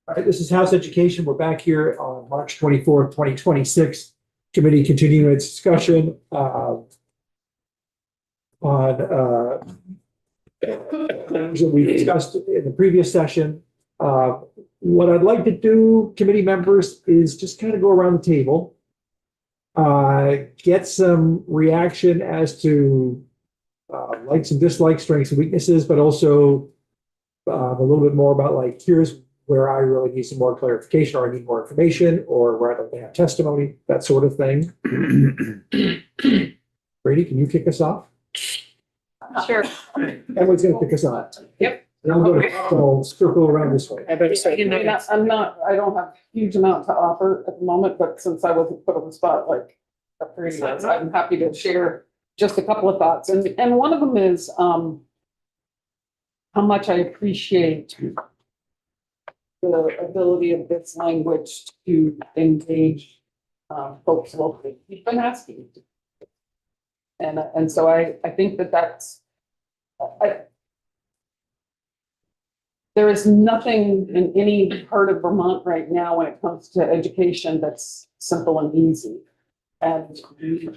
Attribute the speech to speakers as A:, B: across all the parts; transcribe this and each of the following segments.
A: All right, this is House Education. We're back here on March 24th, 2026. Committee continuing its discussion on things that we discussed in the previous session. What I'd like to do, committee members, is just kind of go around the table, get some reaction as to likes and dislikes, strengths and weaknesses, but also a little bit more about like, here's where I really need some more clarification, or I need more information, or where I'd like to have testimony, that sort of thing. Brady, can you kick us off?
B: Sure.
A: Everyone's gonna kick us off.
B: Yep.
A: And I'm gonna circle around this way.
B: I better start.
C: I don't have a huge amount to offer at the moment, but since I wasn't put on the spot like a pretty much, I'm happy to share just a couple of thoughts. And one of them is how much I appreciate the ability of this language to engage folks locally. You've been asking. And so I think that's there is nothing in any part of Vermont right now when it comes to education that's simple and easy. And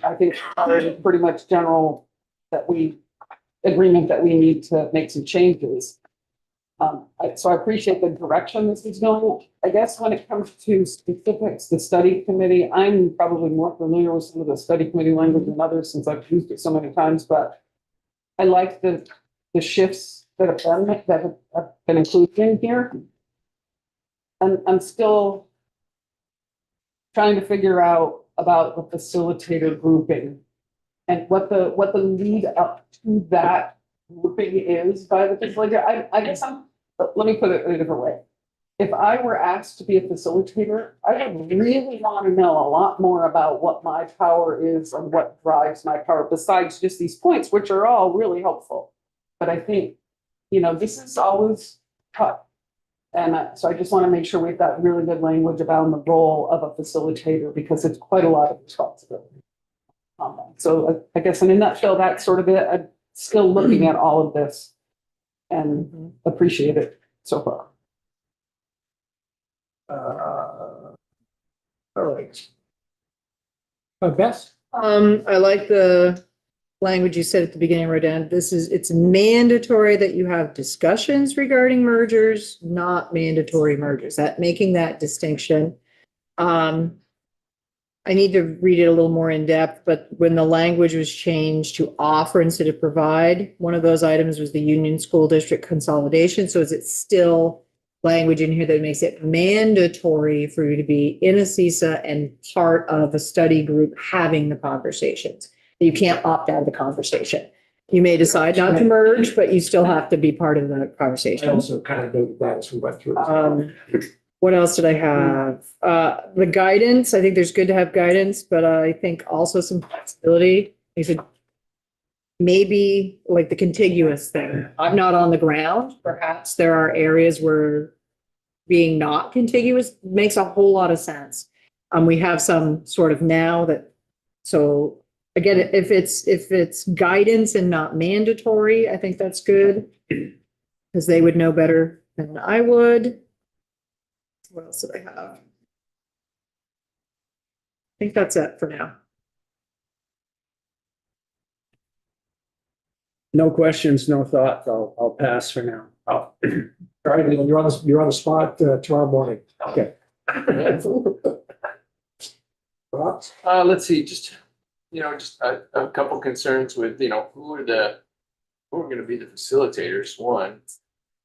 C: I think it's pretty much general agreement that we need to make some changes. So I appreciate the direction this is going. I guess when it comes to specifics, the study committee, I'm probably more familiar with some of the study committee language than others since I've used it so many times, but I like the shifts that have been included in here. And I'm still trying to figure out about the facilitator grouping and what the lead up to that grouping is by the facilitator. I guess let me put it in a different way. If I were asked to be a facilitator, I would really want to know a lot more about what my power is and what drives my power, besides just these points, which are all really helpful. But I think, this is always tough. And so I just want to make sure we've got really good language about the role of a facilitator, because it's quite a lot of responsibility. So I guess in a nutshell, that's sort of it. I'm still looking at all of this and appreciate it so far.
A: All right. Beth?
B: I like the language you said at the beginning, Rodan. It's mandatory that you have discussions regarding mergers, not mandatory mergers. Making that distinction. I need to read it a little more in depth, but when the language was changed to offer instead of provide, one of those items was the Union School District consolidation. So is it still language in here that makes it mandatory for you to be in a CISA and part of a study group having the conversations? You can't opt out of the conversation. You may decide not to merge, but you still have to be part of the conversation.
A: I also kind of noted that as we went through.
B: What else did I have? The guidance, I think there's good to have guidance, but I think also some flexibility. You said maybe like the contiguous thing. I'm not on the ground. Perhaps there are areas where being not contiguous makes a whole lot of sense. We have some sort of now that, so again, if it's guidance and not mandatory, I think that's good because they would know better than I would. What else did I have? I think that's it for now.
D: No questions, no thoughts. I'll pass for now.
A: All right, you're on the spot tomorrow morning. Okay.
E: Let's see, just a couple concerns with, who are going to be the facilitators, one.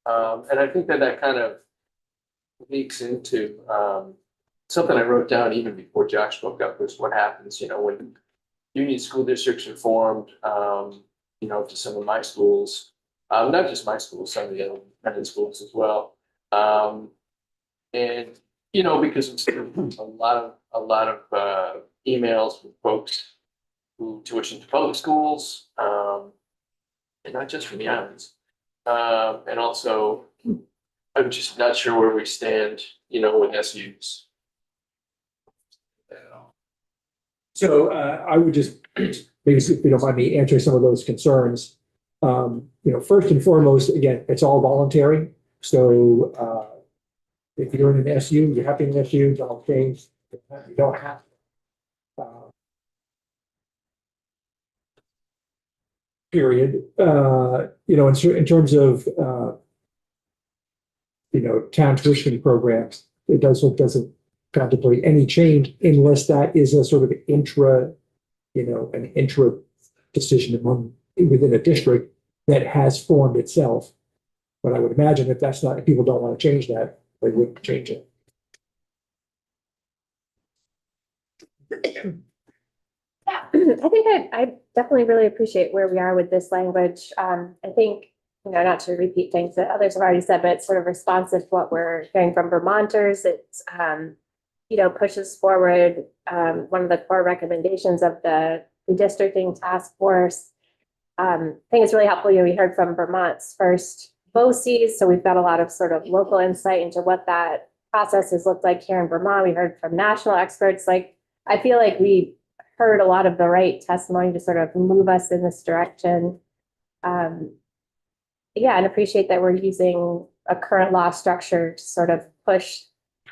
E: And I think that kind of leaks into something I wrote down even before Josh spoke up, was what happens, when union school districts are formed, to some of my schools, not just my schools, some of the other independent schools as well. And, because it's a lot of emails with folks who tuition to public schools, and not just from the islands. And also, I'm just not sure where we stand, with SUs.
A: So I would just, maybe if you don't mind me answering some of those concerns. First and foremost, again, it's all voluntary. So If you're in an SU, you're happy in an SU, don't change. You don't have to. Period. In terms of, town tuition programs, it doesn't contemplate any change unless that is a sort of an intra decision within a district that has formed itself. But I would imagine if people don't want to change that, they wouldn't change it.
F: Yeah, I think I definitely really appreciate where we are with this language. I think, not to repeat things that others have already said, but it's sort of responsive to what we're hearing from Vermonters. It's, pushes forward one of the core recommendations of the redistricting task force. I think it's really helpful. We heard from Vermont's first BOCES, so we've got a lot of sort of local insight into what that process has looked like here in Vermont. We heard from national experts. I feel like we heard a lot of the right testimony to sort of move us in this direction. And appreciate that we're using a current law structure to sort of push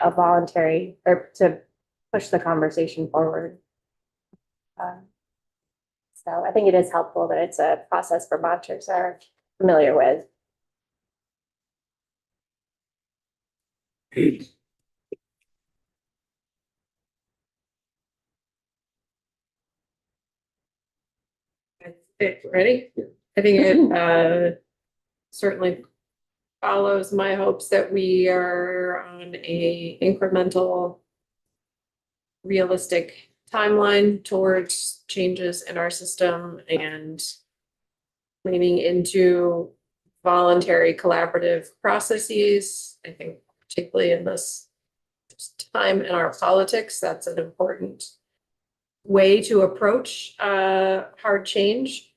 F: a voluntary or to push the conversation forward. So I think it is helpful that it's a process Vermonters are familiar with.
B: Ready? I think it certainly follows my hopes that we are on a incremental, realistic timeline towards changes in our system and leaning into voluntary collaborative processes. I think particularly in this time in our politics, that's an important way to approach hard change.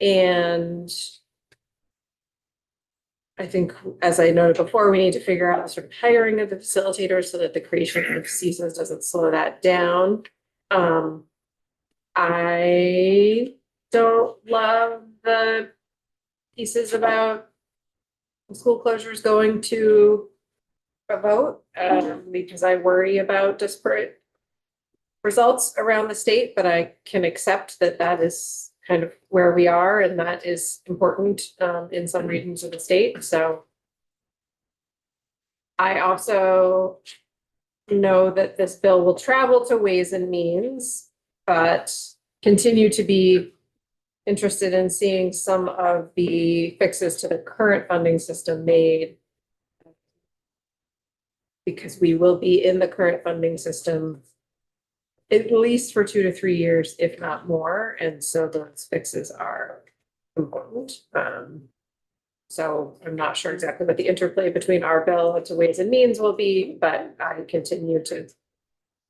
B: And I think, as I noted before, we need to figure out sort of hiring of the facilitators so that the creation of CSAs doesn't slow that down. I don't love the pieces about school closures going to a vote because I worry about disparate results around the state, but I can accept that that is kind of where we are, and that is important in some regions of the state. So I also know that this bill will travel to Ways and Means, but continue to be interested in seeing some of the fixes to the current funding system made, because we will be in the current funding system at least for 2 to 3 years, if not more. And so those fixes are important. So I'm not sure exactly what the interplay between our bill and to Ways and Means will be, but I continue to,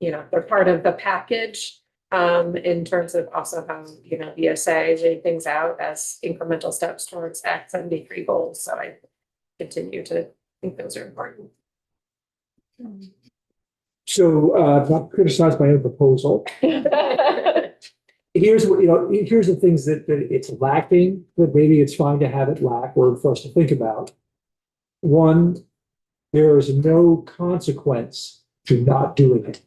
B: they're part of the package in terms of also how, ESA laid things out as incremental steps towards Act 73 goals. So I continue to think those are important.
A: So, not criticize my own proposal. Here's the things that it's lacking, but maybe it's fine to have it lack or for us to think about. One, there is no consequence to not doing it.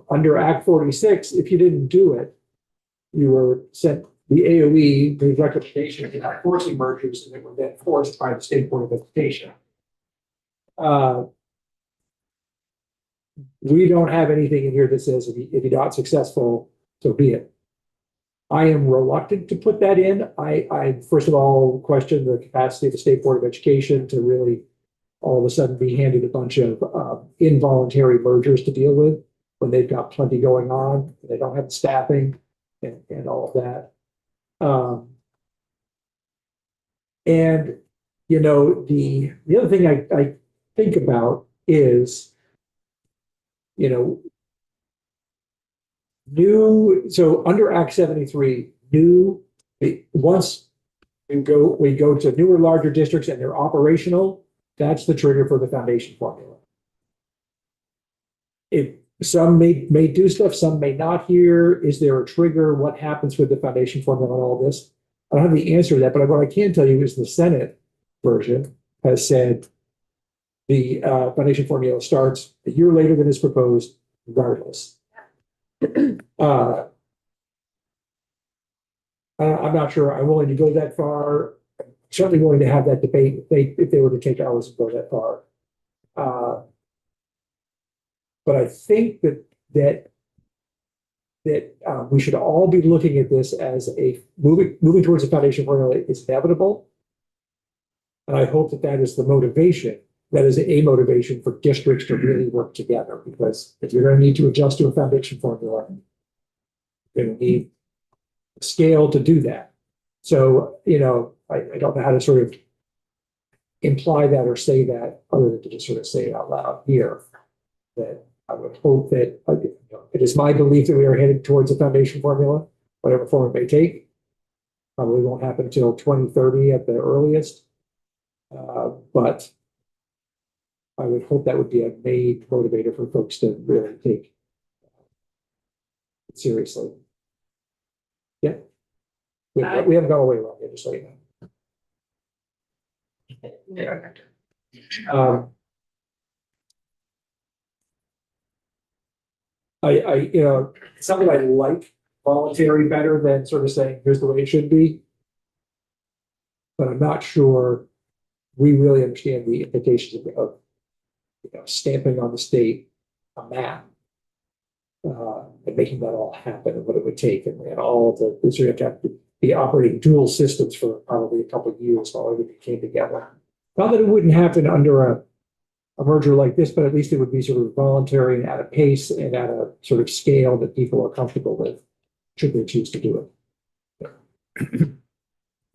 A: Under Act 46, if you didn't do it, you were sent the AOE, the recommendation of not forcing mergers, and it was then forced by the State Board of Education. We don't have anything in here that says if you're not successful, so be it. I am reluctant to put that in. I first of all question the capacity of the State Board of Education to really all of a sudden be handed a bunch of involuntary mergers to deal with when they've got plenty going on. They don't have the staffing and all of that. And the other thing I think about is, so under Act 73, once we go to newer, larger districts and they're operational, that's the trigger for the foundation formula. If some may do stuff, some may not here. Is there a trigger? What happens with the foundation formula and all this? I don't have the answer to that, but what I can tell you is the Senate version has said the foundation formula starts a year later than is proposed regardless. I'm not sure I'm willing to go that far. Certainly willing to have that debate if they were to take ours and go that far. But I think that we should all be looking at this as a moving towards a foundation formula is inevitable. And I hope that is the motivation. That is a motivation for districts to really work together, because if you're going to need to adjust to a foundation formula, you're going to need scale to do that. So, I don't know how to sort of imply that or say that other than to just sort of say it out loud here. That I would hope that it is my belief that we are headed towards a foundation formula, whatever form it may take. Probably won't happen until 2030 at the earliest. But I would hope that would be a main motivator for folks to really take it seriously. Yeah. We haven't gone away wrong, just so you know. It's something I like voluntary better than sort of saying, here's the way it should be. But I'm not sure we really understand the implications of stamping on the state a map and making that all happen and what it would take and all of the sort of have to be operating dual systems for probably a couple of years while everything came together. Not that it wouldn't happen under a merger like this, but at least it would be sort of voluntary and at a pace and at a sort of scale that people are comfortable with, should they choose to do it.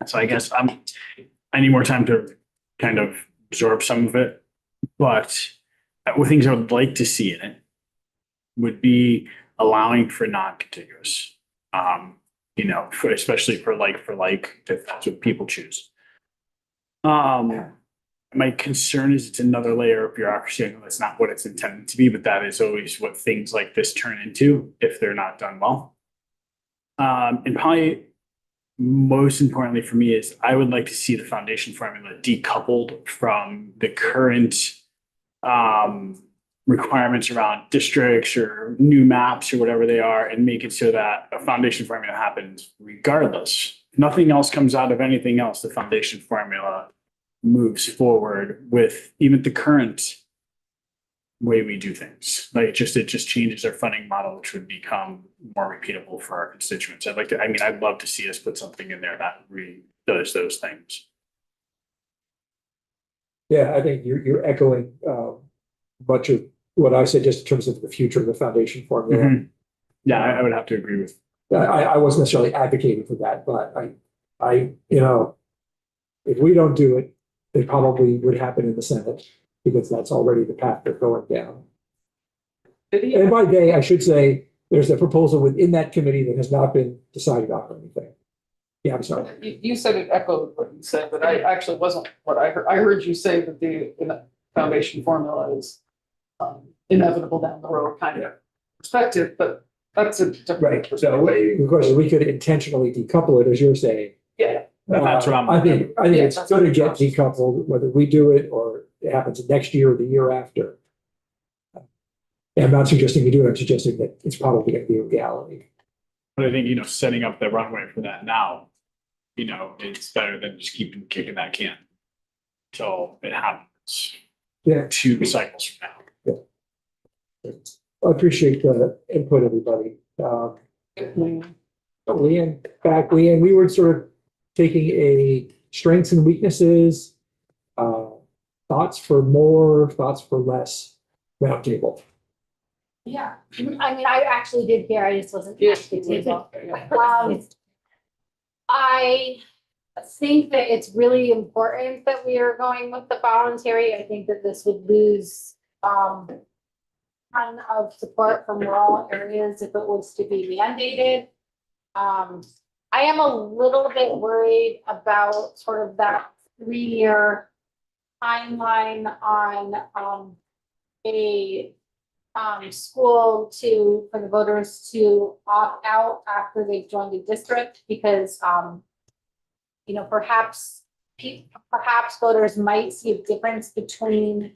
G: So I guess I need more time to kind of absorb some of it, but the things I would like to see in it would be allowing for non-contiguous, especially for like, if that's what people choose. My concern is it's another layer of bureaucracy. I know that's not what it's intended to be, but that is always what things like this turn into if they're not done well. And probably most importantly for me is I would like to see the foundation formula decoupled from the current requirements around districts or new maps or whatever they are, and make it so that a foundation formula happens regardless. Nothing else comes out of anything else. The foundation formula moves forward with even the current way we do things. Like it just changes our funding model, which would become more repeatable for our constituents. I'd love to see us put something in there that does those things.
A: Yeah, I think you're echoing much of what I said just in terms of the future of the foundation formula.
G: Mm-hmm. Yeah, I would have to agree with.
A: I wasn't necessarily advocating for that, but I if we don't do it, it probably would happen in the Senate because that's already the path they're going down. And by day, I should say, there's a proposal within that committee that has not been decided on or anything. Yeah, I'm sorry.
C: You said it echoed what you said, but I actually wasn't what I heard. I heard you say that the foundation formula is inevitable down the road kind of perspective, but that's a different.
A: Right. So of course, we could intentionally decouple it, as you're saying.
C: Yeah.
G: That's what
A: I think
C: Yeah,
A: it's going to get decoupled, whether we do it or it happens next year or the year after. And I'm not suggesting we do it. I'm suggesting that it's probably going to be a reality.
G: But I think, setting up the runway for that now, it's better than just keeping kicking that can till it happens.
A: Yeah.
G: 2 cycles from now.
A: Yeah. I appreciate the input, everybody. Leanne, we were sort of taking a strengths and weaknesses, thoughts for more, thoughts for less roundtable.
H: Yeah, I actually did hear, I just wasn't at the table. I think that it's really important that we are going with the voluntary. I think that this would lose ton of support from rural areas if it was to be mandated. I am a little bit worried about sort of that 3-year timeline on a school for the voters to opt out after they've joined a district, because perhaps voters might see a difference between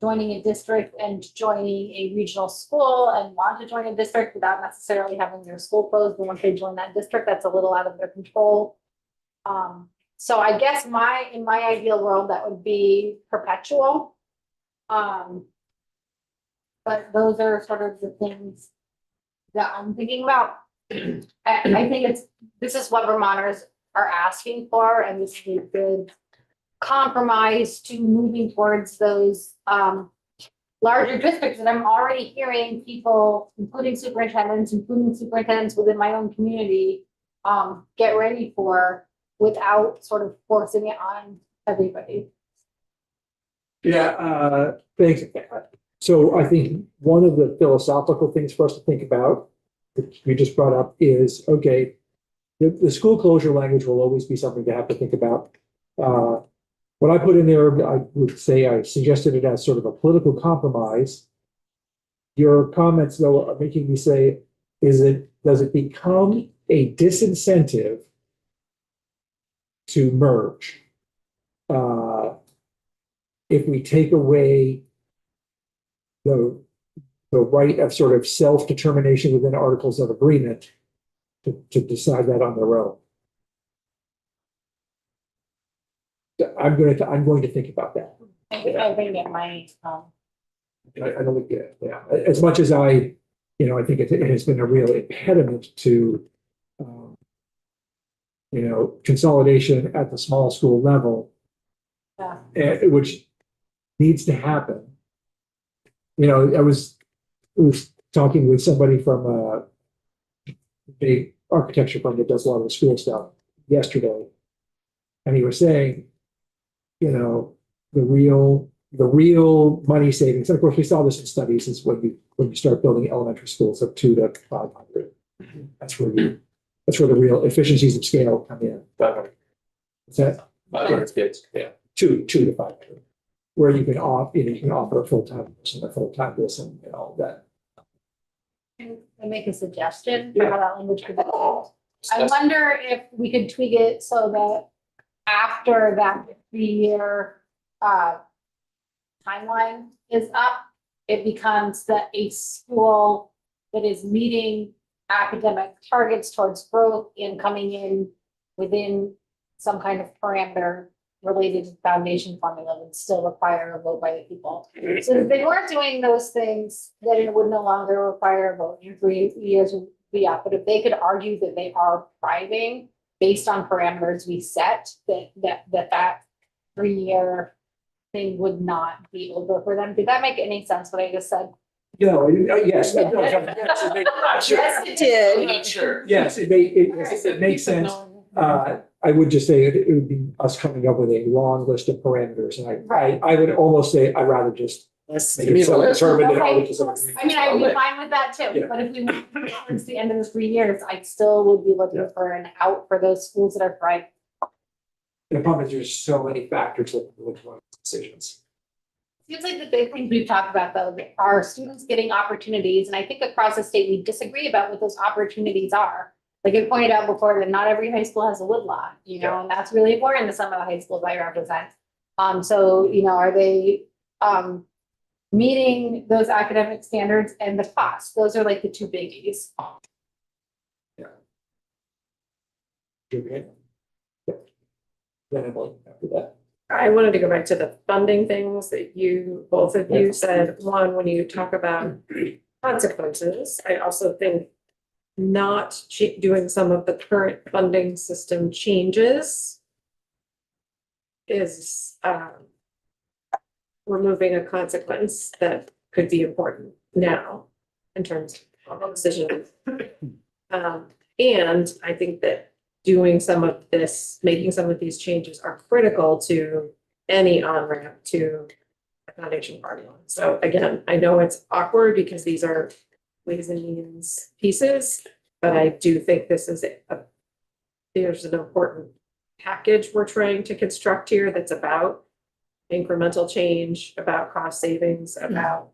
H: joining a district and joining a regional school and want to join a district without necessarily having their school closed. And once they join that district, that's a little out of their control. So I guess in my ideal world, that would be perpetual. But those are sort of the things that I'm thinking about. I think this is what Vermonters are asking for, and this is a good compromise to moving towards those larger districts that I'm already hearing people, including superintendents within my own community, get ready for without sort of forcing it on everybody.
A: Yeah, thanks. So I think one of the philosophical things for us to think about, which you just brought up, is, okay, the school closure language will always be something to have to think about. What I put in there, I would say I suggested it as sort of a political compromise. Your comments, though, are making me say, does it become a disincentive to merge? If we take away the right of sort of self-determination within articles of agreement to decide that on their own. I'm going to think about that.
H: I think it might,
A: I don't think, yeah, as much as I think it has been a real impediment to, consolidation at the small school level, which needs to happen. I was talking with somebody from a big architecture firm that does a lot of the school stuff yesterday, and he was saying, the real money savings. And of course, we saw this in studies. Is when you start building elementary schools of 200 to 500. That's where the real efficiencies of scale come in.
E: 500.
A: What's that?
E: 500 kids. Yeah.
A: 2 to 500, where you can offer a full-time person, a full-time this and all that.
H: Can I make a suggestion for how that language could be? I wonder if we could tweak it so that after that 3-year timeline is up, it becomes that a school that is meeting academic targets towards growth and coming in within some kind of parameter related to foundation formula would still require a vote by the people. So if they weren't doing those things, then it would no longer require a vote. In 3 years would be up. But if they could argue that they are thriving based on parameters we set, that 3-year thing would not be over for them. Did that make any sense what I just said?
A: No, yes.
B: Yes, it did.
E: Not sure.
A: Yes, it makes sense. I would just say it would be us coming up with a long list of parameters, and I would almost say I'd rather just make it self-determined and articles of agreement.
H: I mean, I would be fine with that too,
A: Yeah.
H: but if we went towards the end of the 3 years, I still would be looking for an out for those schools that are thriving.
A: The problem is there's so many factors that go into decisions.
H: Seems like the big things we've talked about though, are students getting opportunities, and I think across the state, we disagree about what those opportunities are. Like I pointed out before, that not every high school has a woodlot, and that's really important to some of the high schools I represent. So, are they meeting those academic standards and the cost? Those are like the two biggies.
A: Okay. Then after that.
I: I wanted to go back to the funding things that both of you said. One, when you talk about consequences, I also think not doing some of the current funding system changes is removing a consequence that could be important now in terms of decisions. And I think that doing some of this, making some of these changes are critical to any on-ramp to a foundation formula. So again, I know it's awkward because these are ways and means pieces, but I do think this is there's an important package we're trying to construct here that's about incremental change, about cost savings, about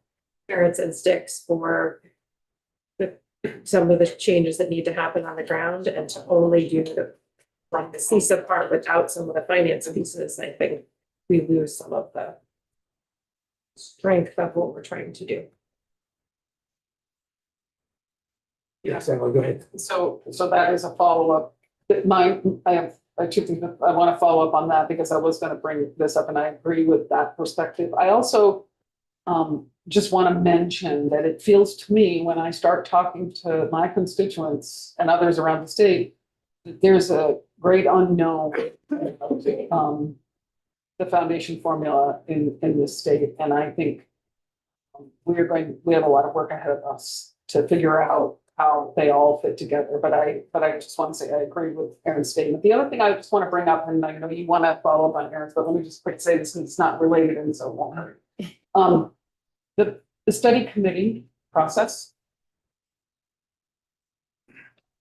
I: carrots and sticks for some of the changes that need to happen on the ground, and to only do the CISA part without some of the finance pieces. I think we lose some of the strength of what we're trying to do.
A: Yes, Emily, go ahead.
C: So that is a follow-up. I have two things. I want to follow up on that because I was going to bring this up and I agree with that perspective. I also just want to mention that it feels to me when I start talking to my constituents and others around the state, that there's a great unknown the foundation formula in this state. And I think we have a lot of work ahead of us to figure out how they all fit together. But I just want to say I agree with Erin's statement. The other thing I just want to bring up, and I know you want to follow up on Erin's, but let me just quick say this because it's not related and so it won't hurt. The study committee process.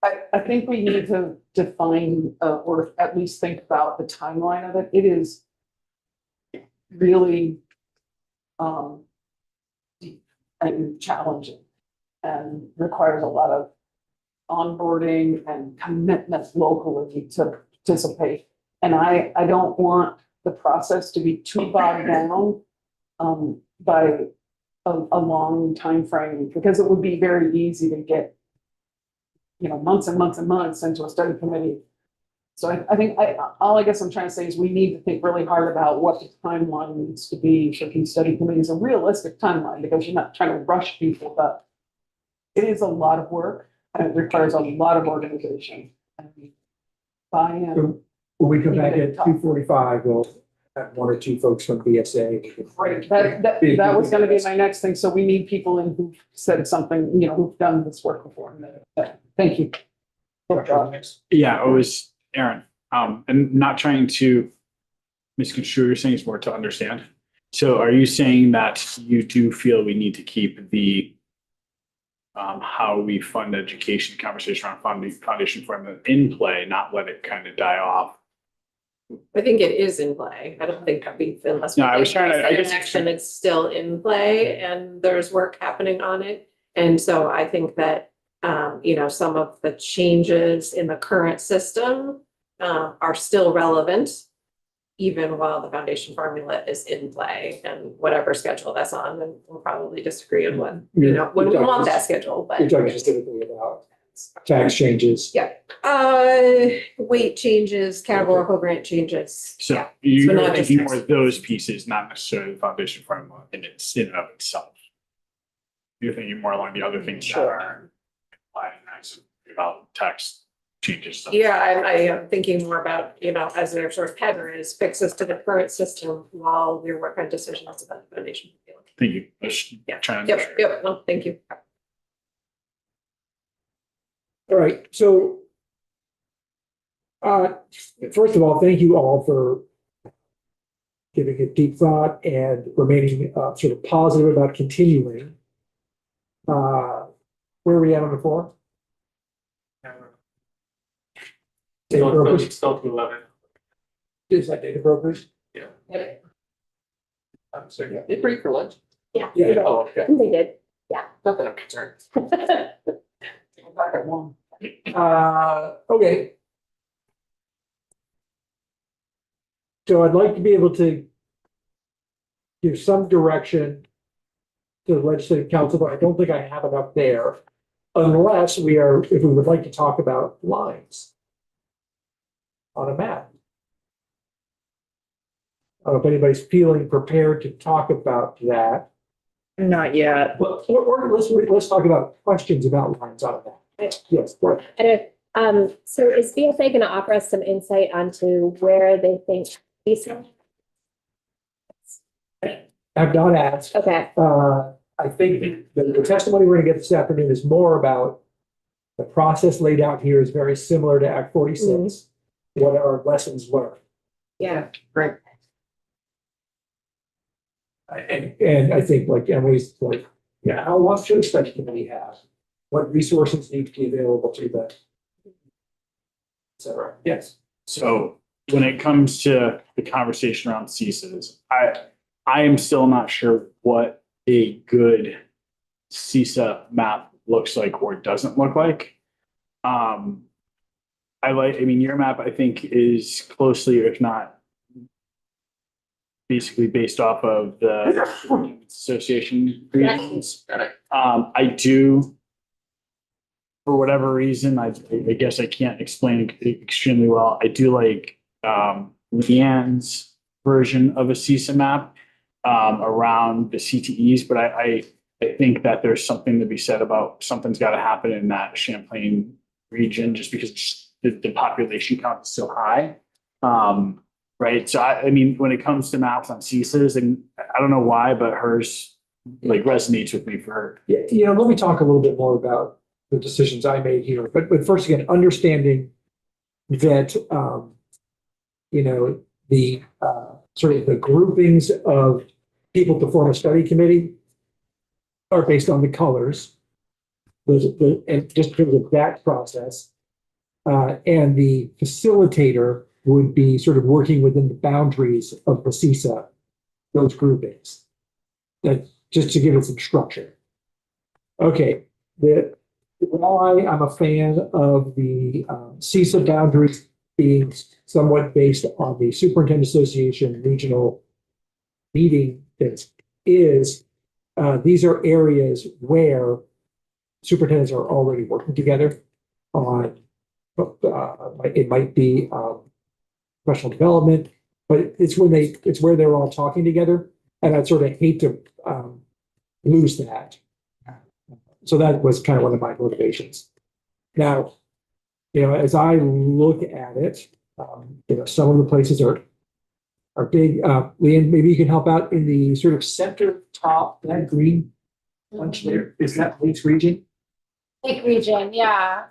C: I think we need to define or at least think about the timeline of it. It is really deep and challenging and requires a lot of onboarding and commitment locally to participate. And I don't want the process to be too bogged down by a long time frame, because it would be very easy to get, months and months and months into a study committee. So I think all I guess I'm trying to say is we need to think really hard about what the timeline needs to be for these study committees, a realistic timeline, because you're not trying to rush people, but it is a lot of work and it requires a lot of organization and buy-in.
A: So when we come back at 2:45, we'll have one or two folks from BSA.
C: Right, that was gonna be my next thing, so we need people in who've said something, who've done this work before. Thank you.
G: Yeah, it was Aaron. And not trying to misconstrue your saying, it's more to understand. So are you saying that you do feel we need to keep the how we fund education conversation around foundation formula in play, not let it kind of die off?
I: I think it is in play. I don't think that we've, unless.
G: No, I was trying to, I guess.
I: Action, it's still in play and there's work happening on it. And so I think that, some of the changes in the current system are still relevant, even while the foundation formula is in play and whatever schedule that's on, and we'll probably disagree on when we want that schedule, but.
A: You're talking specifically about tax changes.
I: Yeah, weight changes, categorical grant changes.
G: So
I: Yeah.
G: you're
I: not
G: thinking
I: just-
G: more of those pieces, not necessarily the foundation formula in and of itself. You're thinking more along the other things that are nice about tax changes.
I: Yeah, I am thinking more about, as their sort of header is fixes to the current system while we work on decisions about the foundation.
G: Thank you. Just
I: Yeah.
G: trying to.
I: Yep, no, thank you.
A: All right, so first of all, thank you all for giving it deep thought and remaining sort of positive about continuing. Where are we at on the floor? Data brokers?
E: Still to 11.
A: Is that data brokers?
E: I'm sorry. They break for lunch?
F: Yeah.
E: Oh, okay.
F: They did.
E: Not that I'm concerned.
C: Back at one.
A: Okay. So I'd like to be able to give some direction to the legislative council, but I don't think I have enough there. Unless if we would like to talk about lines on a map. I don't know if anybody's feeling prepared to talk about that.
B: Not yet.
A: Well, or let's talk about questions about lines on a map. Yes, go ahead.
F: So is BSA going to offer us some insight onto where they think these?
A: I've not asked.
F: Okay.
A: I think the testimony we're gonna get this afternoon is more about the process laid out here is very similar to Act 46. What are lessons learned?
F: Yeah.
C: Great.
A: And I think like Emily's like, how long should a study committee have? What resources need to be available to them? Et cetera. Yes.
G: So when it comes to the conversation around CISAs, I am still not sure what a good CISA map looks like or doesn't look like. Your map, I think, is closely, if not basically based off of the association agreements. I do, for whatever reason, I guess I can't explain it extremely well. I do like Leanne's version of a CISA map around the CTEs, but I think that there's something to be said about something's got to happen in that Champlain region just because the population count is so high. Right. So I mean, when it comes to maps on CISAs, and I don't know why, but hers like resonates with me for her.
A: Yeah, let me talk a little bit more about the decisions I made here, but first again, understanding that, the, sort of the groupings of people to form a study committee are based on the colors. And just because of that process, and the facilitator would be sort of working within the boundaries of the CISA, those groupings. That just to give it some structure. Okay, why I'm a fan of the CISA boundaries being somewhat based on the Superintendent Association regional meeting is these are areas where superintendents are already working together on, it might be professional development, but it's where they're all talking together. And I sort of hate to lose that. So that was kind of one of my motivations. Now, as I look at it, some of the places are big. Leanne, maybe you can help out in the sort of center top, that green bunch there. Is that Lakes Region?
H: Lake Region, yeah.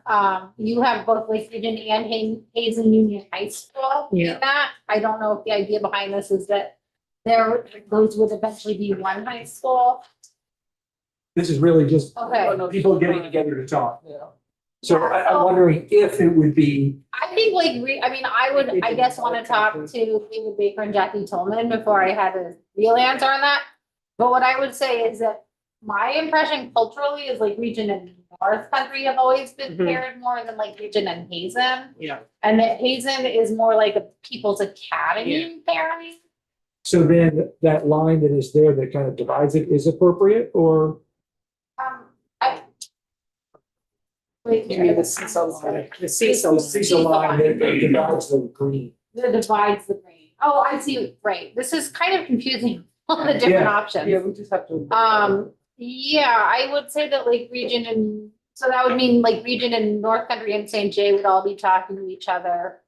H: You have both Lake Region and Hazen Union High School in
B: Yeah.
H: that. I don't know if the idea behind this is that those would eventually be one high school.
A: This is really just
H: Okay.
A: people getting together to talk. So I'm wondering if it would be,
H: I think I would, I guess, want to talk to David Baker and Jackie Tolman before I had a real answer on that. But what I would say is that my impression culturally is like Region and North Country have always been
B: Mhm.
H: paired more than like Region and Hazen.
B: Yeah.
H: And that Hazen is more like a People's Academy pairing.
A: so then that line that is there that kind of divides it is appropriate or?
H: I. Wait,
C: You mean the CISA line?
I: The CISA.
A: CISA line that divides the green.
H: That divides the green. Oh, I see, right. This is kind of confusing, all the different
A: Yeah.
H: options.
C: Yeah, we just have to.
H: Yeah, I would say that Lake Region and, so that would mean like Region and North Country and St. Jay would all be talking to each other.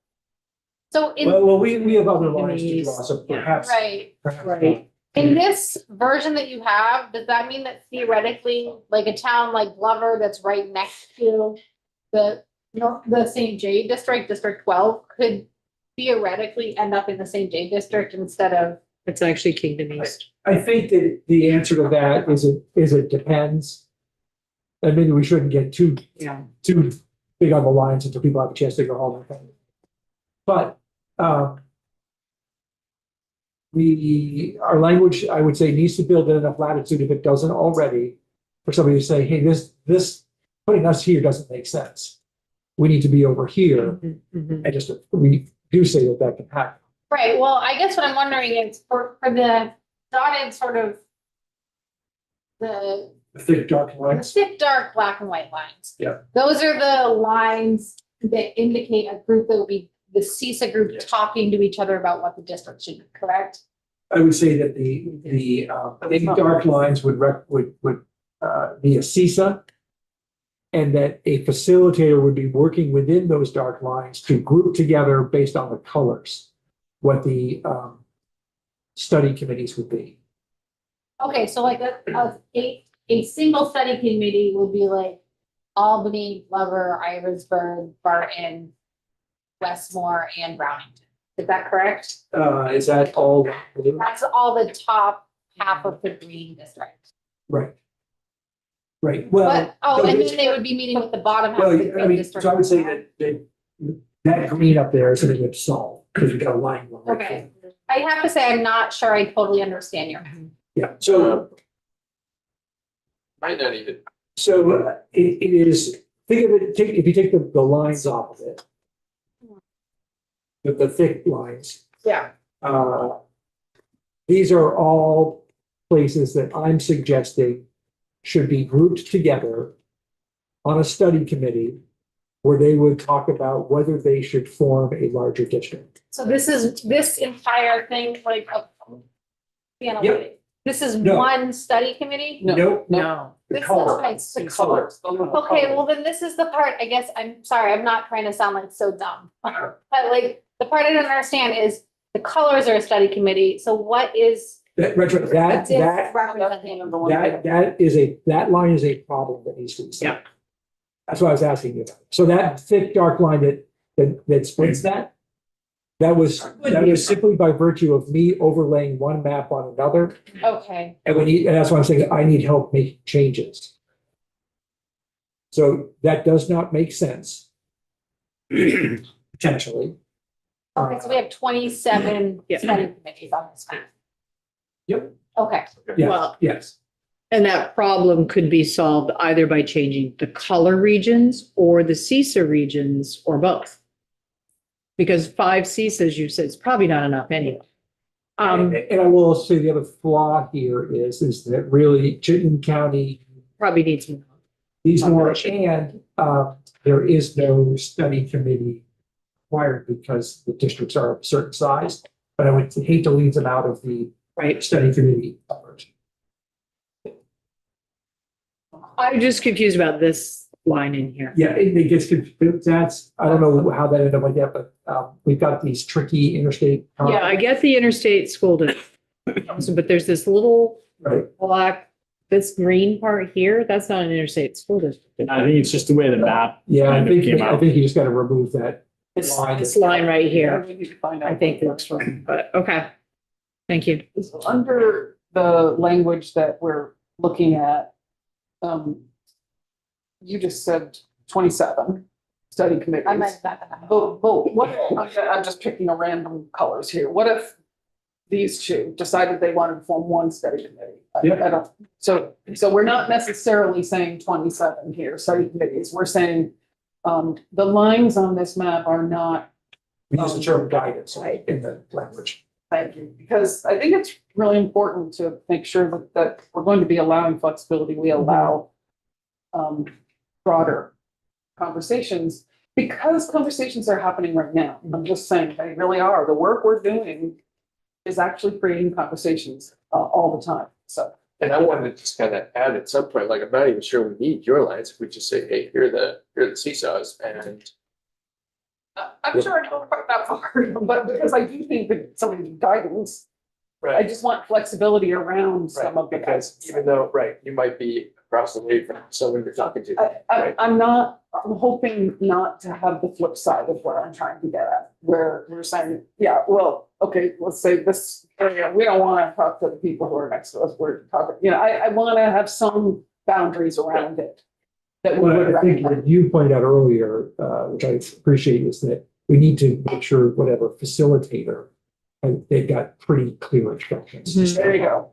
H: So
A: Well, we have other lines to draw, so perhaps.
H: right,
B: Right.
H: in this version that you have, does that mean that theoretically, like a town like Glover that's right next to the St. Jay district, District 12, could theoretically end up in the St. Jay district instead of?
B: It's actually Kingdom East.
A: I think that the answer to that is it depends. And maybe we shouldn't get too
B: Yeah.
A: big on the lines until people have a chance to go home. But our language, I would say, needs to build in enough latitude if it doesn't already, for somebody to say, hey, this putting us here doesn't make sense. We need to be over here.
B: Mhm.
A: And just we do say that can happen.
H: Right, well, I guess what I'm wondering is for the dotted sort of the
A: Thick dark
H: the
A: lines.
H: thick, dark, black and white lines.
A: Yeah.
H: Those are the lines that indicate a group that would be the CISA group
A: Yes.
H: talking to each other about what the district should be, correct?
A: I would say that the big dark lines would be a CISA. And that a facilitator would be working within those dark lines to group together based on the colors, what the study committees would be.
H: Okay, so like a single study committee would be like Albany, Glover, Irisburg, Barton, Westmore, and Brownington. Is that correct?
A: Is that all?
H: That's all the top half of the green district.
A: Right. Right, well.
H: But, oh,
A: so
H: and
A: it's-
H: then they would be meeting with the bottom half
A: Well,
H: of the
A: I
H: green
A: mean,
H: district.
A: so I would say that green up there is something that's solved, because we've got a line. right
H: Okay.
A: there.
H: I have to say, I'm not sure I totally understand your.
A: Yeah, so
E: Might not even,
A: it is, think of it, if you take the lines off of it. The thick lines,
H: Yeah.
A: these are all places that I'm suggesting should be grouped together on a study committee where they would talk about whether they should form a larger district.
H: So this is, this entire thing, like, this is
A: No.
H: one study committee?
A: Nope.
B: No.
H: This
A: color.
H: looks like
C: The colors. the little
H: Okay,
C: colors.
H: well then this is the part, I guess, I'm sorry, I'm not trying to sound like so dumb. But like, the part I don't understand is the colors are a study committee, so what is
A: That, that,
H: this
A: that,
H: representing?
C: The one
A: that line is a problem that needs to be solved.
B: Yeah.
A: That's what I was asking you about. So that thick, dark line that splits that was simply by virtue of me overlaying one map on another.
H: Okay,
A: And and that's why I'm saying I need help making changes. So that does not make sense. Potentially.
H: okay, so we have 27
B: Yeah.
H: study committees on this map.
A: Yep.
H: Okay,
A: Yes,
B: Well-
A: yes.
B: And that problem could be solved either by changing the color regions or the CISA regions or both. Because 5 CISAs, you said, is probably not enough anyway.
A: And I will say the other flaw here is that really Chittenden County
B: Probably needs more.
A: needs more, and there is no study committee required because the districts are of a certain size. But I would hate to leave them out of the
B: Right.
A: study committee coverage.
B: I'm just confused about this line in here.
A: Yeah, it gets confused. That's, I don't know how that ended up like that, but we've got these tricky interstate.
B: Yeah, I get the interstate school district. So, but there's this little
A: Right.
B: black, this green part here, that's not an interstate school district.
G: I think it's just the way the map.
A: Yeah,
G: kind of came
A: I
G: out.
A: think you just got to remove that.
B: This,
A: line.
B: this line right here,
C: We need to find out.
B: I think looks wrong, but okay. Thank you.
C: Is under the language that we're looking at, you just said 27 study committees.
H: I meant that.
C: But what, I'm just picking a random colors here. What if these two decided they wanted to form one study committee?
A: Yeah.
C: I don't, so we're not necessarily saying 27 here, study committees. We're saying, the lines on this map are not.
A: We use the term guidance in the language.
C: Thank you, because I think it's really important to make sure that we're going to be allowing flexibility. We allow broader conversations because conversations are happening right now. I'm just saying, they really are. The work we're doing is actually creating conversations all the time. So
E: And I wanted to just kind of add at some point, like, I'm not even sure we need your lines, if we just say, hey, here are the seesaws, and
C: I'm sure I don't quite that far, but because I do think that some of the guidance, I just want flexibility around some of the
E: because
C: guidance.
E: even though, you might be across the way from someone you're talking to.
C: I'm hoping not to have the flip side of what I'm trying to get at, where we're saying, yeah, well, okay, let's say this area, we don't want to talk to the people who are next to us, we're talking, I want to have some boundaries around it. That we would
A: Well, I think
C: recognize.
A: what you pointed out earlier, which I appreciate, is that we need to make sure whatever facilitator, they've got pretty clear instructions.
B: Mhm.
C: There you go.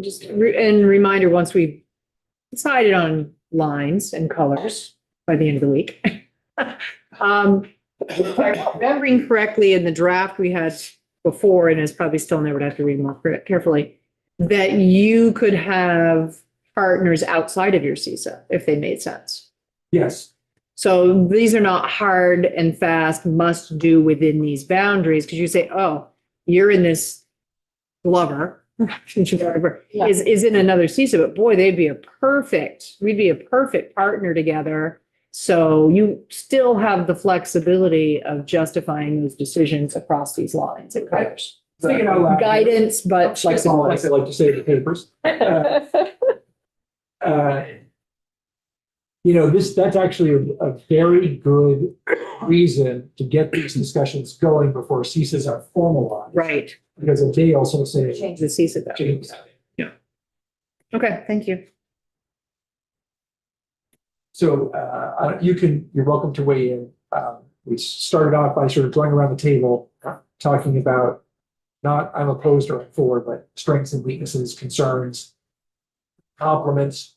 B: Just and reminder, once we decided on lines and colors by the end of the week. If I'm remembering correctly, in the draft we had before, and it's probably still never have to read more carefully, that you could have partners outside of your CISA if they made sense.
A: Yes,
B: So these are not hard and fast must do within these boundaries, because you say, oh, you're in this Glover,
H: Yeah.
B: is in another CISA, but boy, we'd be a perfect partner together. So you still have the flexibility of justifying those decisions across these lines and colors.
A: Thinking out loud.
B: Guidance, but
A: Like
B: flexibility.
A: I like to say in the papers. That's actually a very good reason to get these discussions going before CISAs are formalized.
B: Right,
A: Because if they also say.
B: change the CISA.
A: Change.
B: Okay, thank you.
A: So you're welcome to weigh in. We started off by sort of going around the table, talking about not I'm opposed or I'm for, but strengths and weaknesses, concerns, compliments,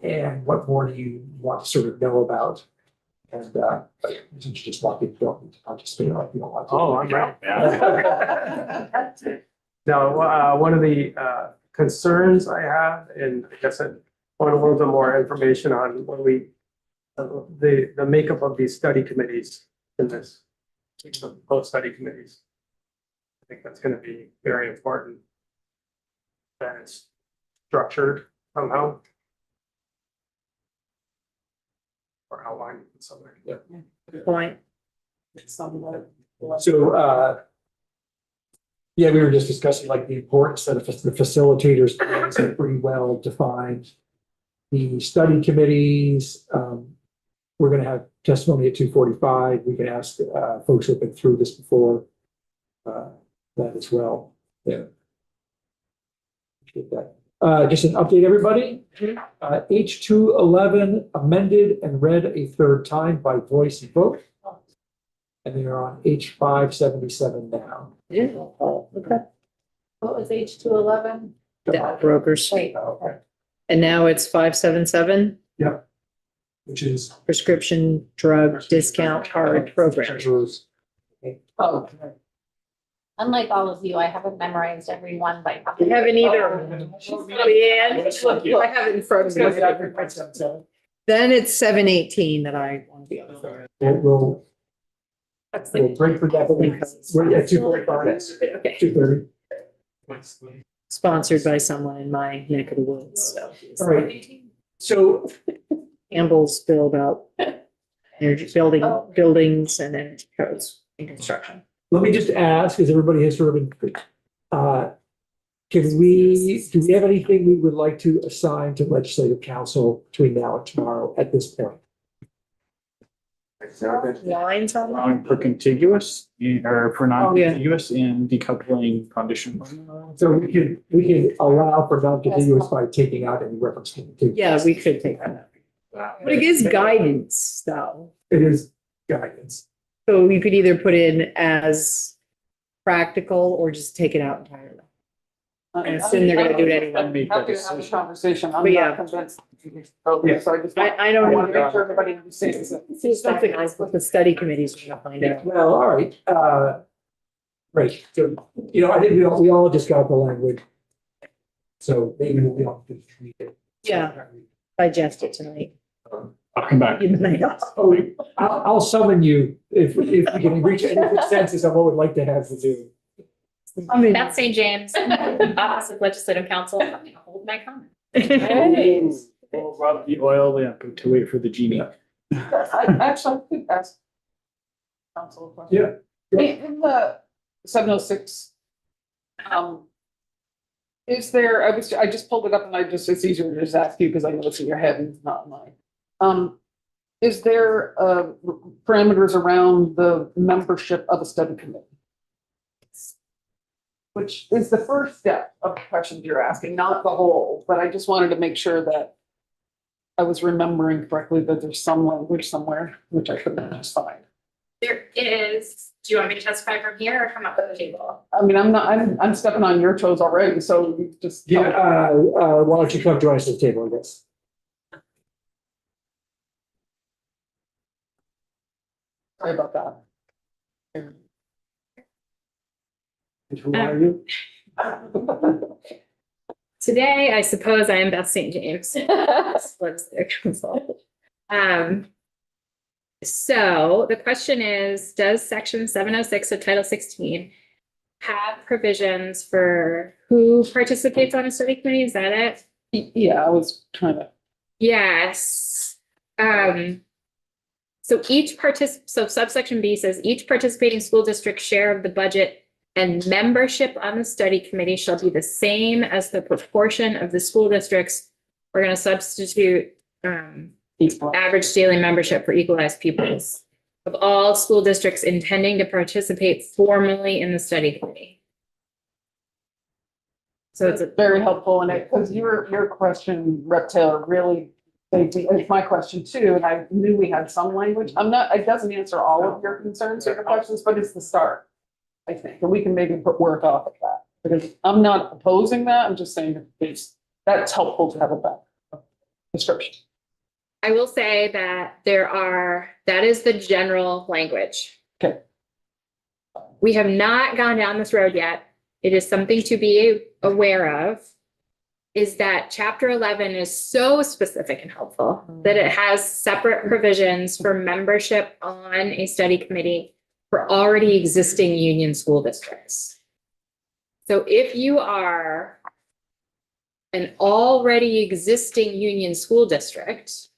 A: and what more do you want to sort of know about? And, you just want people don't need to participate, or if you don't want to.
D: Oh, I'm right.
G: Yeah.
D: No, one of the concerns I have, and I guess I want a little bit more information on when we, the makeup of these study committees in this, both study committees. I think that's gonna be very important. That it's structured somehow. Or outlined somewhere. Yeah.
B: Good point.
C: Somewhat.
A: So, yeah, we were just discussing like the importance that the facilitators plans are pretty well defined. The study committees, we're gonna have testimony at 2:45. We can ask, folks who've been through this before, that as well. Yeah. Appreciate that. Just an update, everybody. H211 amended and read a third time by voice vote. And they're on H577 now.
B: Yeah. Okay.
H: What was H211?
B: Debt brokers.
A: Okay.
B: And now it's 577
A: Which is.
B: prescription drug discount card program.
A: Treasurers.
C: Oh,
H: Unlike all of you, I haven't memorized every one by.
B: I haven't either. Leanne, I have it in front of me. Then it's 718 that I want to be on.
A: We'll
I: That's
A: we'll
I: like,
A: break for that. We're at 2:45.
B: Okay.
A: 2:30.
B: Sponsored by someone in my neck of the woods. So.
A: All right. So
B: Campbell's bill about energy buildings and energy codes and construction.
A: let me just ask, as everybody has sort of been, do we have anything we would like to assign to legislative council between now and tomorrow at this point?
B: Lines on that?
G: Allowing for contiguous or for
B: Oh, yeah.
G: non-contiguous and decoupling condition.
A: So we can allow for non-contiguous by taking out any reference to contiguous.
B: Yeah, we could take that. But it is guidance though.
A: It is guidance.
B: So you could either put in as practical or just take it out entirely. I assume they're gonna do it anyway.
G: Make
C: Happy
G: that
C: to have a
G: decision.
C: conversation. I'm
B: But yeah.
C: not convinced. Okay, so I just.
B: I don't
C: want to
B: know.
C: make sure everybody understands it.
B: It's something what the study committees are gonna find out.
A: Well, all right, great. So, I think we all just got the language. So maybe we'll all just read it.
B: Yeah. Digest it tonight.
G: I'll come back.
B: Give me my-
A: Oh, I'll summon you if we can reach any consensus on what we'd like to have to do.
B: I mean.
J: Beth St. James, Office of Legislative Counsel, I'm gonna hold my comment.
G: We'll rub the oil lamp to wait for the genie.
C: I actually could ask council a question.
A: Yeah.
C: In the 706, is there, I just pulled it up and it's easier to just ask you because I know it's in your head and not mine. Is there parameters around the membership of a study committee? Which is the first step of the questions you're asking, not the whole, but I just wanted to make sure that I was remembering correctly that there's some language somewhere, which I couldn't just find.
J: There is, do you want me to testify from here or come up with the table?
C: I mean, I'm stepping on your toes already, so you just.
A: Yeah, why don't you come join us at the table, I guess?
C: Sorry about that.
A: And who are you?
J: Today, I suppose I am Beth St. James. Legislative Counsel. So the question is, does section 706 of Title 16 have provisions for who participates on a study committee? Is that it?
C: Yeah, I was trying to.
J: Yes. So so subsection B says each participating school district share of the budget and membership on the study committee shall be the same as the proportion of the school districts. We're going to substitute average daily membership for equalized pupils of all school districts intending to participate formally in the study committee. So it's
C: Very helpful, and because your question, Rep. Taylor, really, it's my question too, and I knew we had some language. It doesn't answer all of your concerns or your questions, but it's the start, I think, and we can maybe work off of that. Because I'm not opposing that, I'm just saying that's helpful to have a back description.
J: I will say that that is the general language.
C: Okay.
J: We have not gone down this road yet. It is something to be aware of. Is that chapter 11 is so specific and helpful that it has separate provisions for membership on a study committee for already existing union school districts. So if you are an already existing union school district,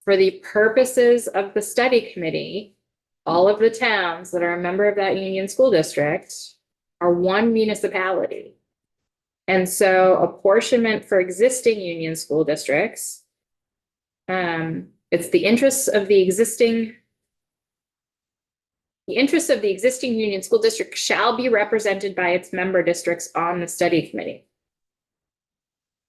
J: for the purposes of the study committee, all of the towns that are a member of that union school district are one municipality. And so apportionment for existing union school districts, it's the interests of the existing union school district shall be represented by its member districts on the study committee.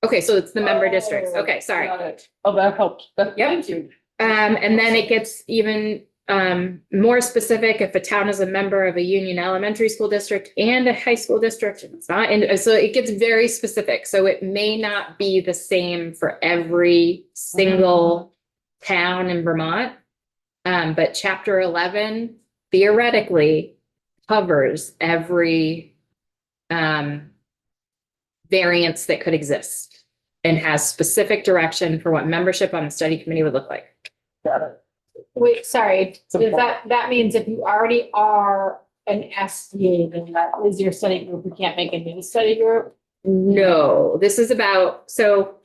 J: Okay, so it's the member districts. Okay, sorry.
C: Got it. Oh, that helped.
J: Yep.
C: Thank you.
J: And then it gets even more specific if a town is a member of a union elementary school district and a high school district. It's not, and so it gets very specific. So it may not be the same for every single town in Vermont. But chapter 11 theoretically covers every variance that could exist and has specific direction for what membership on the study committee would look like.
C: Got it.
H: Wait, sorry,
C: So-
H: that means if you already are an SDA, then that is your study group, you can't make a new study group?
J: No, this is about, so,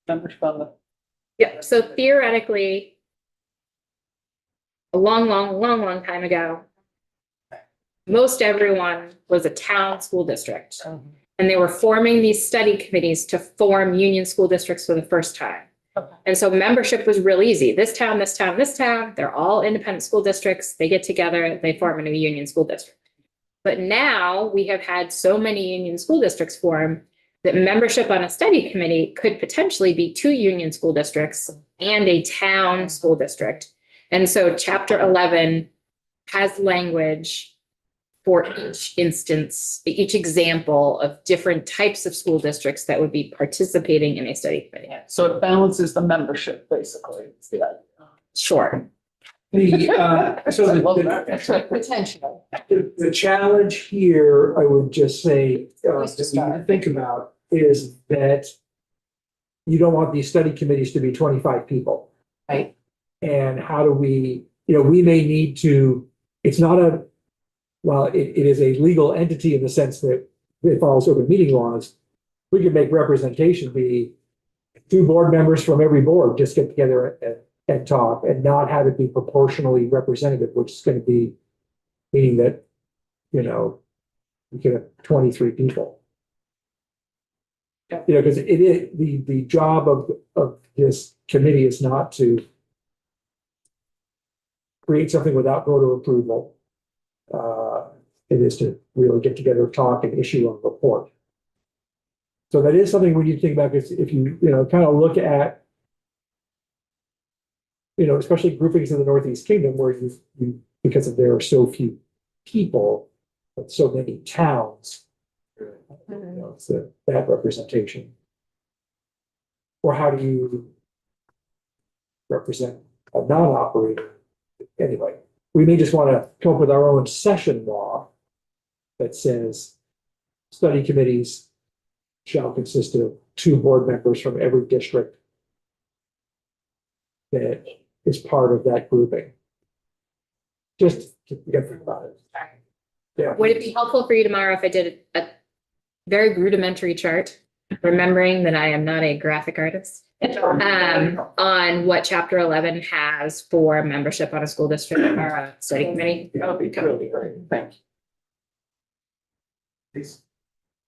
C: Membership on the.
J: yeah, so theoretically, a long time ago, most everyone was a town school district. And they were forming these study committees to form union school districts for the first time.
H: Okay.
J: And so membership was real easy. This town, this town, this town, they're all independent school districts. They get together, they form a new union school district. But now we have had so many union school districts form that membership on a study committee could potentially be 2 union school districts and a town school district. And so chapter 11 has language for each instance, each example of different types of school districts that would be participating in a study committee.
C: So it balances the membership, basically. It's the idea.
J: Sure.
A: So
C: I love
A: the,
C: that. That's right. Potential.
A: the challenge here, I would just say,
C: Place to
A: that we need to
C: start.
A: think about is that you don't want these study committees to be 25 people.
C: Right.
A: And how do we, we may need to, it's not well, it is a legal entity in the sense that it follows open meeting laws. We could make representation be 2 board members from every board, just get together and talk and not have it be proportionally representative, which is going to be meaning that, you can have 23 people. Because it is, the job of this committee is not to create something without voter approval. It is to really get together, talk, and issue a report. So that is something we need to think about, because if you, kind of look at, especially groupings in the Northeast Kingdom where you because there are so few people, but so many towns, it's a bad representation. Or how do you represent a non-operator? Anyway, we may just want to come up with our own session law that says study committees shall consist of 2 board members from every district that is part of that grouping. Just to get think about it. Yeah.
J: Would it be helpful for you tomorrow if I did a very rudimentary chart, remembering that I am not a graphic artist, on what chapter 11 has for membership on a school district or a study committee?
C: That would be really great. Thank you.
D: These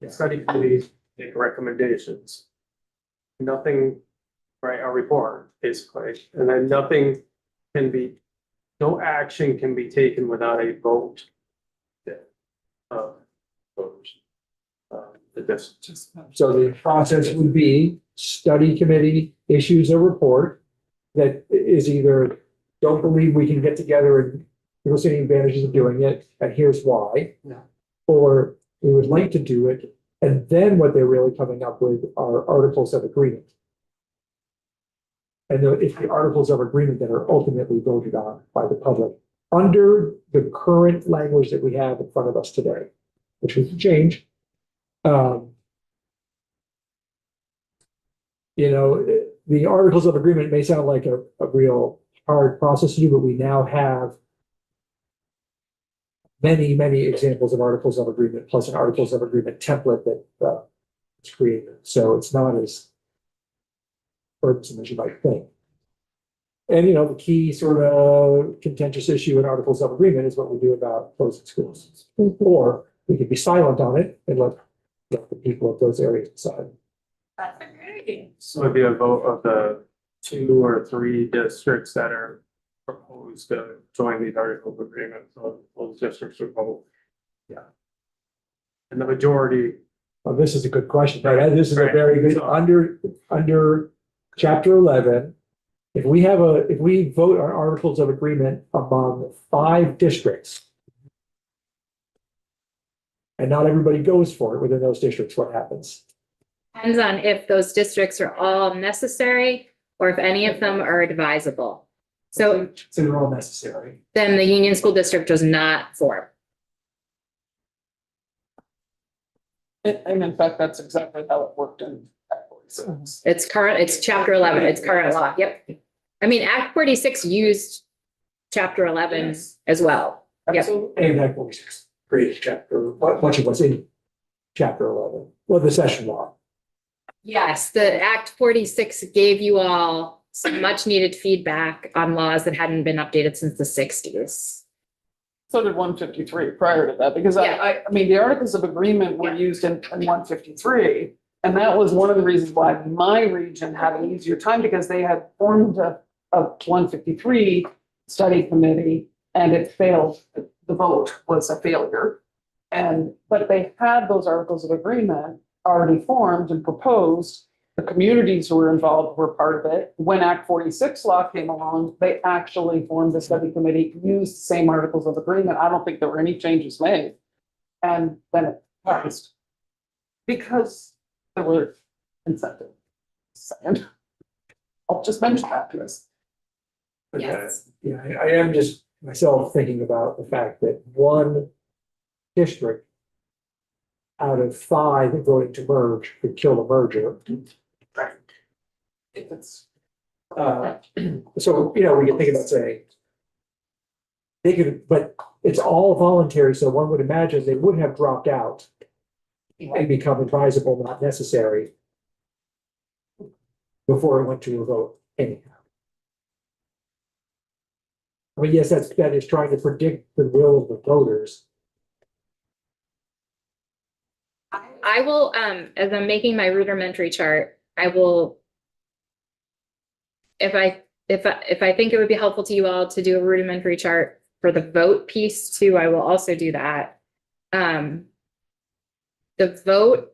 D: study committees make recommendations. Nothing, right, a report, basically, and then no action can be taken without a vote. Of voters.
A: So the process would be study committee issues a report that is either don't believe we can get together and we'll see any advantages of doing it, and here's why.
C: Yeah.
A: Or we would like to do it, and then what they're really coming up with are articles of agreement. And it's the articles of agreement that are ultimately voted on by the public under the current language that we have in front of us today, which we can change. You know, the articles of agreement may sound like a real hard process to do, but we now have many examples of articles of agreement, plus an articles of agreement template that is created. So it's not as burdensome as you might think. And, you know, the key sort of contentious issue in articles of agreement is what we do about closing schools. Or we could be silent on it and let the people of those areas decide.
I: That's a great idea.
D: So it'd be a vote of the 2 or 3 districts that are proposed to join these articles of agreement, so those districts would vote.
A: Yeah.
D: And the majority,
A: Well, this is a good question, right? This is a
D: Right.
A: very good, under chapter 11, if we vote on articles of agreement among 5 districts, and not everybody goes for it within those districts, what happens?
J: Depends on if those districts are all necessary or if any of them are advisable. So
A: So they're all necessary.
J: then the Union School District does not form.
C: And in fact, that's exactly how it worked in Act 46.
J: It's chapter 11, it's current law, yep. I mean, Act 46 used chapter 11
C: Yes.
J: as well. Yep.
C: Absolutely.
A: And Act 46 created chapter, much of what's in chapter 11, well, the session law.
J: Yes, the Act 46 gave you all some much needed feedback on laws that hadn't been updated since the 60s.
C: So did 153 prior to that, because
J: Yeah.
C: I mean, the articles of agreement were
J: Yeah.
C: used in 153. And that was one of the reasons why my region had an easier time, because they had formed a 153 study committee and it failed. The vote was a failure. But they had those articles of agreement already formed and proposed. The communities who were involved were part of it. When Act 46 law came along, they actually formed the study committee, used the same articles of agreement. I don't think there were any changes made. And then it passed. Because there were incentives. And I'll just mention that to us.
A: But,
J: Yes.
A: Yeah, I am just myself thinking about the fact that one district out of 5 voting to merge could kill the merger.
C: If it's.
A: So, you know, we can think about saying they could, but it's all voluntary, so one would imagine they would have dropped out and become advisable, not necessary, before it went to a vote anyhow. I mean, yes, that is trying to predict the will of the voters.
J: I will, as I'm making my rudimentary chart, I will. If I think it would be helpful to you all to do a rudimentary chart for the vote piece too, I will also do that. The vote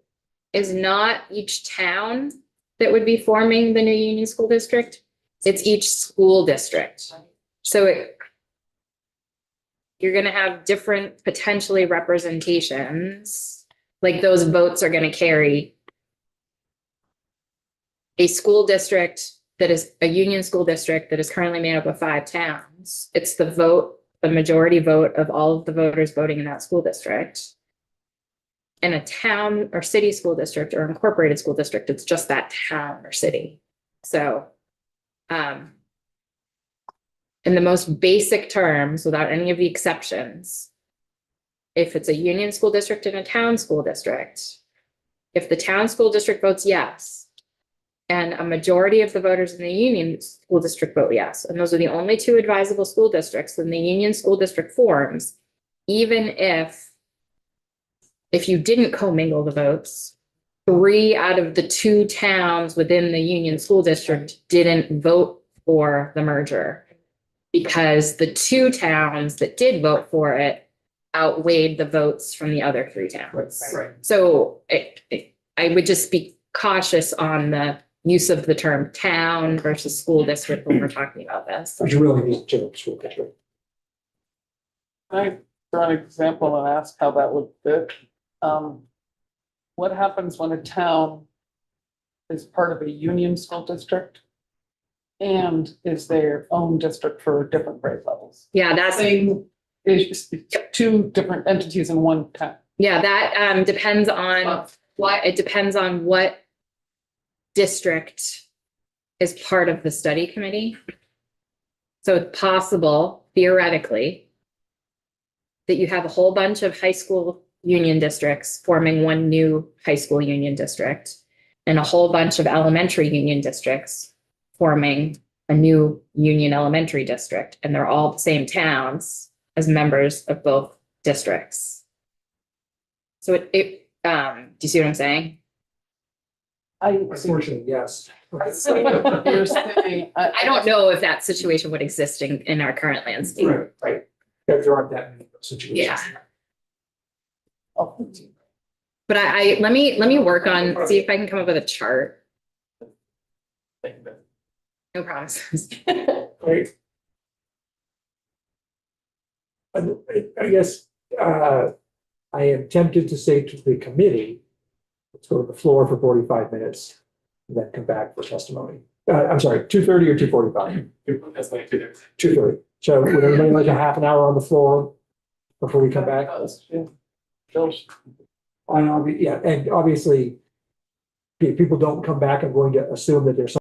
J: is not each town that would be forming the new Union School District. It's each school district. So you're gonna have different potentially representations. Like those votes are gonna carry a school district that is a union school district that is currently made up of 5 towns. It's the vote, the majority vote of all of the voters voting in that school district. In a town or city school district or incorporated school district, it's just that town or city. So, in the most basic terms, without any of the exceptions, if it's a union school district and a town school district, if the town school district votes yes, and a majority of the voters in the union school district vote yes, and those are the only 2 advisable school districts, then the union school district forms, even if you didn't commingle the votes, 3 out of the 2 towns within the union school district didn't vote for the merger because the 2 towns that did vote for it outweighed the votes from the other 3 towns.
A: Right.
J: So I would just be cautious on the use of the term town versus school district when we're talking about this.
A: Which really means general school district.
C: Can I throw an example and ask how that would fit? What happens when a town is part of a union school district and is their own district for different grade levels.
J: Yeah, that's,
C: Same, it's two different entities in one town.
J: yeah, that depends on it depends on what district is part of the study committee. So it's possible, theoretically, that you have a whole bunch of high school union districts forming one new high school union district, and a whole bunch of elementary union districts forming a new union elementary district, and they're all the same towns as members of both districts. So do you see what I'm saying?
A: Unfortunately, yes.
C: You're saying,
J: I don't know if that situation would exist in our current landscape.
A: Right. There aren't that many situations.
J: Yeah. But let me work on, see if I can come up with a chart. No promises.
A: Right. I guess, I am tempted to say to the committee, let's go to the floor for 45 minutes, and then come back for testimony. I'm sorry, 2:30 or 2:45? 2:30. So would everybody like a half an hour on the floor before we come back? Yeah, and obviously, people don't come back, I'm going to assume that there's